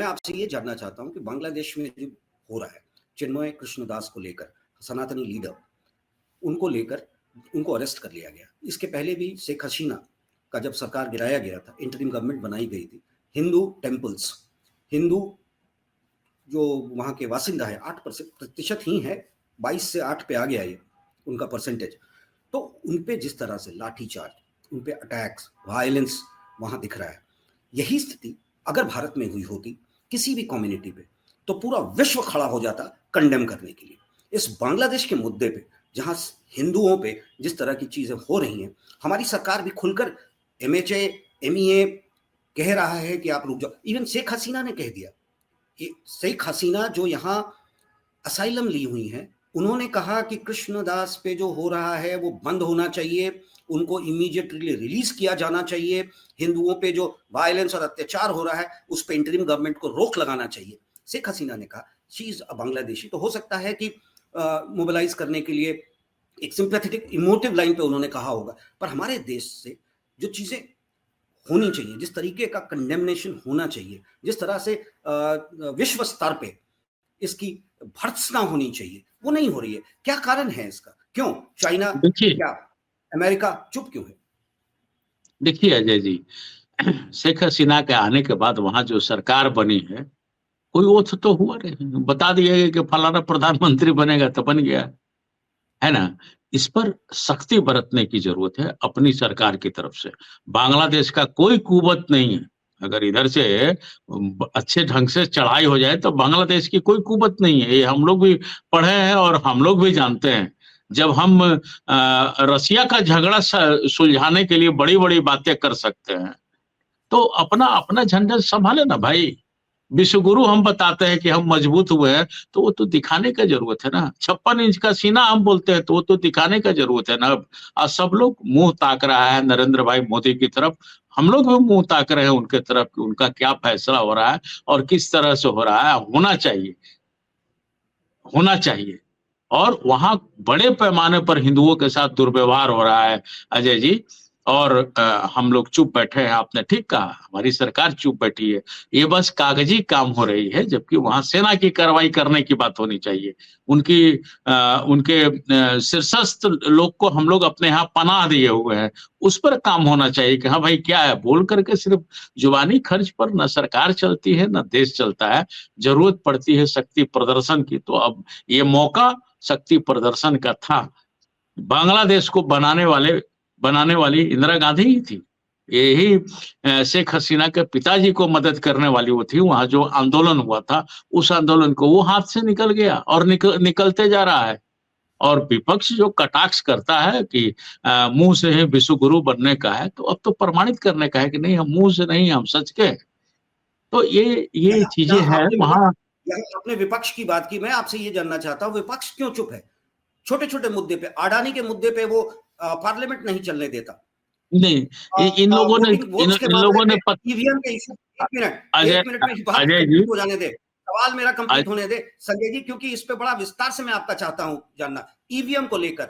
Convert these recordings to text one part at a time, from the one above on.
मैं आपसे ये जानना चाहता हूं कि बांग्लादेश में जो हो रहा है, चिन्मय कृष्णदास को लेकर, सनातनी लीडर, उनको लेकर उनको अरेस्ट कर लिया गया। इसके पहले भी शेख हसीना का जब सरकार गिराया गया था, इंटरिम गवर्नमेंट बनाई गई थी, हिंदू टेम्पल्स, हिंदू जो वहाँ के वासिंदा है 8% ही है, 22 से 8 पे आ गया ये उनका परसेंटेज। तो उन पे जिस तरह से लाठीचार्ज, उन पे अटैक्स, वायलेंस वहाँ दिख रहा है, यही स्थिति अगर भारत में हुई होती किसी भी कम्युनिटी पे, तो पूरा विश्व खड़ा हो जाता कंडेम करने के लिए। इस बांग्लादेश के मुद्दे पे जहाँ हिंदुओं पे जिस तरह की चीजें हो रही हैं, हमारी सरकार भी खुलकर MHA MEA कह रहा है कि आप रुक जाओ। इवन शेख हसीना ने कह दिया, शेख हसीना जो यहाँ असाइलम ली हुई हैं, उन्होंने कहा कि कृष्णदास पे जो हो रहा है वो बंद होना चाहिए, उनको इमीडिएटली रिलीज किया जाना चाहिए, हिंदुओं पे जो वायलेंस और अत्याचार हो रहा है उस पे इंटरिम गवर्नमेंट को रोक लगाना चाहिए। शेख हसीना ने कहा, शी इज अ बांग्लादेशी, तो हो सकता है कि मोबिलाइज करने के लिए एक सिंपैथेटिक इमोटिव लाइन पे उन्होंने कहा होगा, पर हमारे देश से जो चीजें होनी चाहिए, जिस तरीके का कंडेमनेशन होना चाहिए, जिस तरह से विश्व स्तर पे इसकी भर्त्सना होनी चाहिए, वो नहीं हो रही है। क्या कारण है इसका? क्यों चाइना, क्या अमेरिका चुप क्यों है? देखिए अजय जी, शेख हसीना के आने के बाद वहां जो सरकार बनी है, कोई ओथ तो हुआ नहीं, बता दिया कि फलाना प्रधानमंत्री बनेगा तो बन गया, है ना। इस पर सख्ती बरतने की जरूरत है अपनी सरकार की तरफ से। बांग्लादेश का कोई कुवत नहीं है, अगर इधर से अच्छे ढंग से चढ़ाई हो जाए तो बांग्लादेश की कोई कुवत नहीं है, ये हम लोग भी पढ़े हैं और हम लोग भी जानते हैं। जब हम रसिया का झगड़ा सुलझाने के लिए बड़ी बड़ी बातें कर सकते हैं, तो अपना अपना झंडा संभाले ना भाई। विश्वगुरु हम बताते हैं कि हम मजबूत हुए हैं, तो वो तो दिखाने का जरूरत है ना। 56 इंच का सीना हम बोलते हैं, तो वो तो दिखाने का जरूरत है ना। आज सब लोग मुंह ताक रहा है नरेंद्र भाई मोदी की तरफ, हम लोग भी मुंह ताक रहे हैं उनके तरफ कि उनका क्या फैसला हो रहा है और किस तरह से हो रहा है। होना चाहिए, होना चाहिए। और वहां बड़े पैमाने पर हिंदुओं के साथ दुर्व्यवहार हो रहा है अजय जी, और हम लोग चुप बैठे हैं। आपने ठीक कहा, हमारी सरकार चुप बैठी है, ये बस कागजी काम हो रही है, जबकि वहां सेना की कार्रवाई करने की बात होनी चाहिए। उनके शीर्षस्थ लोग को हम लोग अपने यहाँ पनाह दिए हुए हैं, उस पर काम होना चाहिए कि हाँ भाई क्या है। बोल करके सिर्फ जुबानी खर्च पर न सरकार चलती है न देश चलता है, जरूरत पड़ती है शक्ति प्रदर्शन की। तो अब ये मौका शक्ति प्रदर्शन का था। बांग्लादेश को बनाने वाली इंदिरा गांधी ही थी, यही शेख हसीना के पिताजी को मदद करने वाली वो थी। वहां जो आंदोलन हुआ था, उस आंदोलन को वो हाथ से निकल गया और निकलते जा रहा है। और विपक्ष जो कटाक्ष करता है कि मुंह से ही विश्वगुरु बनने का है, तो अब तो प्रमाणित करने का है कि नहीं, हम मुंह से नहीं, हम सच के। तो ये चीजें हैं वहां। आपने विपक्ष की बात की, मैं आपसे ये जानना चाहता हूँ विपक्ष क्यों चुप है? छोटे छोटे मुद्दे पे, अडानी के मुद्दे पे वो पार्लियामेंट नहीं चलने देता। नहीं, इन लोगों ने ईवीएम के इशू, एक मिनट में बात हो जाने दे, सवाल मेरा कंप्लीट होने दे संजय जी, क्योंकि इस पे बड़ा विस्तार से मैं आपका चाहता हूं जानना। ईवीएम को लेकर,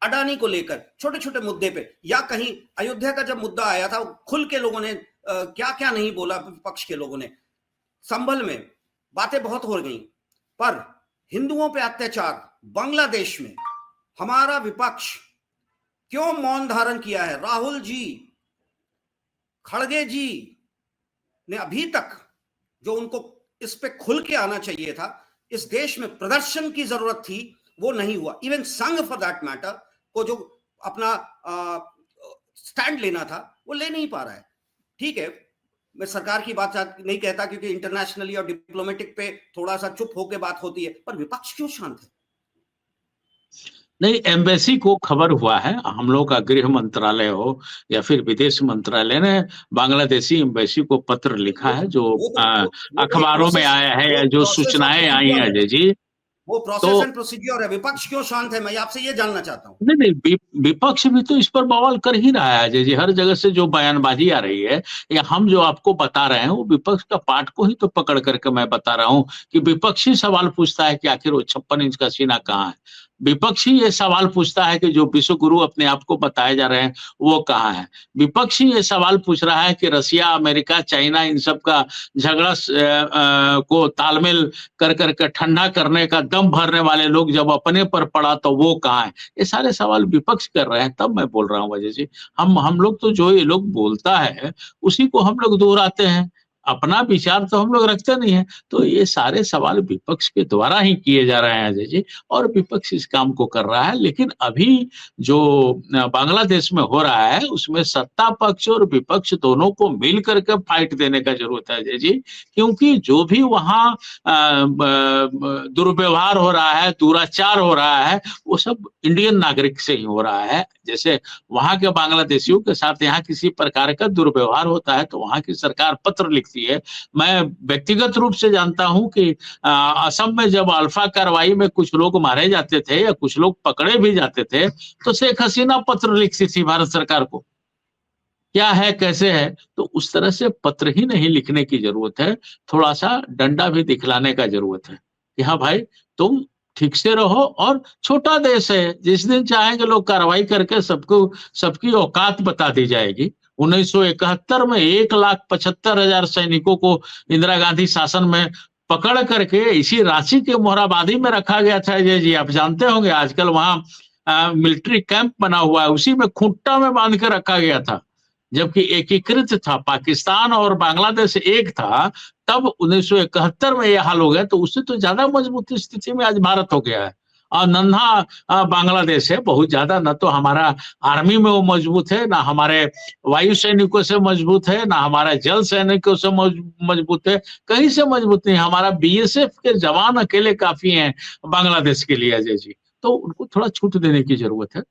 अडानी को लेकर, छोटे छोटे मुद्दे पे, या कहीं अयोध्या का जब मुद्दा आया था, खुल के लोगों ने क्या क्या नहीं बोला विपक्ष के लोगों ने। संभल में बातें बहुत हो गई, पर हिंदुओं पे अत्याचार बांग्लादेश में हमारा विपक्ष क्यों मौन धारण किया है? राहुल जी, खड़गे जी ने अभी तक जो उनको इस पे खुल के आना चाहिए था, इस देश में प्रदर्शन की जरूरत थी, वो नहीं हुआ। इवन संघ फॉर दैट मैटर को जो अपना स्टैंड लेना था, वो ले नहीं पा रहा है। ठीक है, मैं सरकार की बात नहीं कहता, क्योंकि इंटरनेशनली और डिप्लोमेटिक पे थोड़ा सा चुप होकर बात होती है, पर विपक्ष क्यों शांत है? नहीं, एम्बेसी को खबर हुआ है, हम लोग का गृह मंत्रालय हो या फिर विदेश मंत्रालय ने बांग्लादेशी एम्बेसी को पत्र लिखा है, जो अखबारों में आया है या जो सूचनाएं आई हैं अजय जी, वो प्रोसेस एंड प्रोसीजर है। विपक्ष क्यों शांत है, मैं आपसे ये जानना चाहता हूँ। नहीं, विपक्ष भी तो इस पर बवाल कर ही रहा है अजय जी। हर जगह से जो बयानबाजी आ रही है, या हम जो आपको बता रहे हैं, वो विपक्ष का पार्ट को ही तो पकड़ करके मैं बता रहा हूँ कि विपक्ष ही सवाल पूछता है कि आखिर वो 56 इंच का सीना कहाँ है। विपक्ष ही ये सवाल पूछता है कि जो विश्व गुरु अपने आप को बताए जा रहे हैं वो कहाँ है। विपक्ष ही ये सवाल पूछ रहा है कि रसिया, अमेरिका, चाइना, इन सब का झगड़ा को तालमेल कर करके ठंडा करने का दम भरने वाले लोग जब अपने पर पड़ा तो वो कहाँ है। ये सारे सवाल विपक्ष कर रहे हैं, तब मैं बोल रहा हूँ अजय जी, हम लोग तो जो ये लोग बोलता है उसी को हम लोग दोहराते हैं, अपना विचार तो हम लोग रखते नहीं है। तो ये सारे सवाल विपक्ष के द्वारा ही किए जा रहे हैं अजय जी, और विपक्ष इस काम को कर रहा है। लेकिन अभी जो बांग्लादेश में हो रहा है उसमें सत्ता पक्ष और विपक्ष दोनों को मिल करके फाइट देने का जरूरत है अजय जी, क्योंकि जो भी वहां दुर्व्यवहार हो रहा है, दुराचार हो रहा है, वो सब इंडियन नागरिक से ही हो रहा है। जैसे वहां के बांग्लादेशियों के साथ यहाँ किसी प्रकार का दुर्व्यवहार होता है तो वहां की सरकार पत्र लिखती है। मैं व्यक्तिगत रूप से जानता हूं कि असम में जब अल्फा कार्रवाई में कुछ लोग मारे जाते थे या कुछ लोग पकड़े भी जाते थे तो शेख हसीना पत्र लिखती थी भारत सरकार को, क्या है कैसे है। तो उस तरह से पत्र ही नहीं लिखने की जरूरत है, थोड़ा सा डंडा भी दिखलाने का जरूरत है कि हाँ भाई तुम ठीक से रहो। और छोटा देश है, जिस दिन चाहेंगे लोग कार्रवाई करके सबको सबकी औकात बता दी जाएगी। 1971 में 1,75,000 सैनिकों को इंदिरा गांधी शासन में पकड़ करके इसी रांची के मोहराबादी में रखा गया था अजय जी, आप जानते होंगे। आजकल वहां मिलिट्री कैंप बना हुआ है, उसी में खूंटा में बांध के रखा गया था, जबकि एकीकृत था, पाकिस्तान और बांग्लादेश एक था। तब 1971 में यह हाल हो गया, तो उससे तो ज्यादा मजबूत स्थिति में आज भारत हो गया है। और नन्हा बांग्लादेश है, बहुत ज्यादा न तो हमारा आर्मी में वो मजबूत है, ना हमारे वायु सैनिकों से मजबूत है, ना हमारा जल सैनिकों से मजबूत है, कहीं से मजबूत नहीं। हमारा बीएसएफ के जवान अकेले काफी हैं बांग्लादेश के लिए अजय जी। तो उनको थोड़ा छूट देने की जरूरत है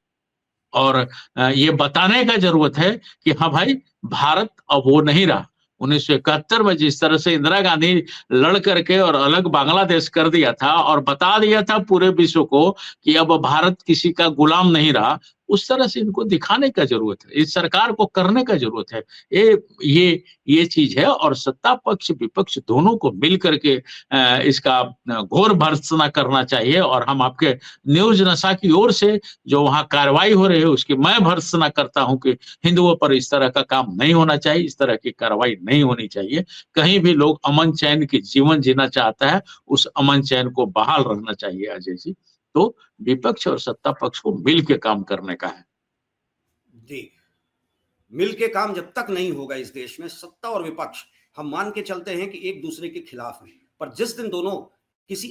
और ये बताने का जरूरत है कि हाँ भाई भारत अब वो नहीं रहा। 1971 में जिस तरह से इंदिरा गांधी लड़ करके और अलग बांग्लादेश कर दिया था और बता दिया था पूरे विश्व को कि अब भारत किसी का गुलाम नहीं रहा, उस तरह से इनको दिखाने का जरूरत है, इस सरकार को करने का जरूरत है। ये चीज है और सत्ता पक्ष विपक्ष दोनों को मिल करके इसका घोर भर्त्सना करना चाहिए। और हम आपके न्यूज नशा की ओर से जो वहां कार्रवाई हो रही है उसकी मैं भर्त्सना करता हूं कि हिंदुओं पर इस तरह का काम नहीं होना चाहिए, इस तरह की कार्रवाई नहीं होनी चाहिए। कहीं भी लोग अमन चैन की जीवन जीना चाहता है, उस अमन चैन को बहाल रखना चाहिए अजय जी। तो विपक्ष और सत्ता पक्ष को मिल के काम करने का है जी। मिल के काम जब तक नहीं होगा इस देश में, सत्ता और विपक्ष हम मान के चलते हैं कि एक दूसरे के खिलाफ हैं, पर जिस दिन दोनों किसी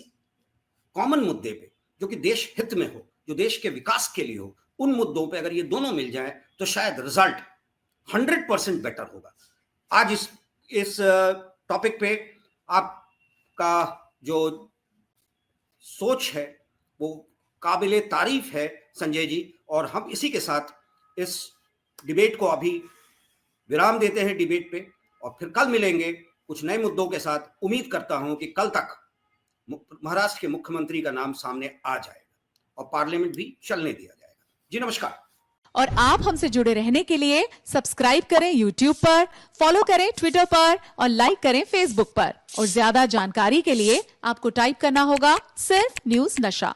कॉमन मुद्दे पे जो कि देश हित में हो, जो देश के विकास के लिए हो, उन मुद्दों पे अगर ये दोनों मिल जाएं तो शायद रिजल्ट 100% बेटर होगा। आज इस टॉपिक पे आपका जो सोच है वो काबिले तारीफ है संजय जी, और हम इसी के साथ इस डिबेट को अभी विराम देते हैं डिबेट पे, और फिर कल मिलेंगे कुछ नए मुद्दों के साथ। उम्मीद करता हूं कि कल तक महाराष्ट्र के मुख्यमंत्री का नाम सामने आ जाएगा और पार्लियामेंट भी चलने दिया जाएगा। जी नमस्कार। और आप हमसे जुड़े रहने के लिए सब्सक्राइब करें YouTube पर, फॉलो करें Twitter पर और लाइक करें Facebook पर। और ज्यादा जानकारी के लिए आपको टाइप करना होगा सिर्फ न्यूज नशा।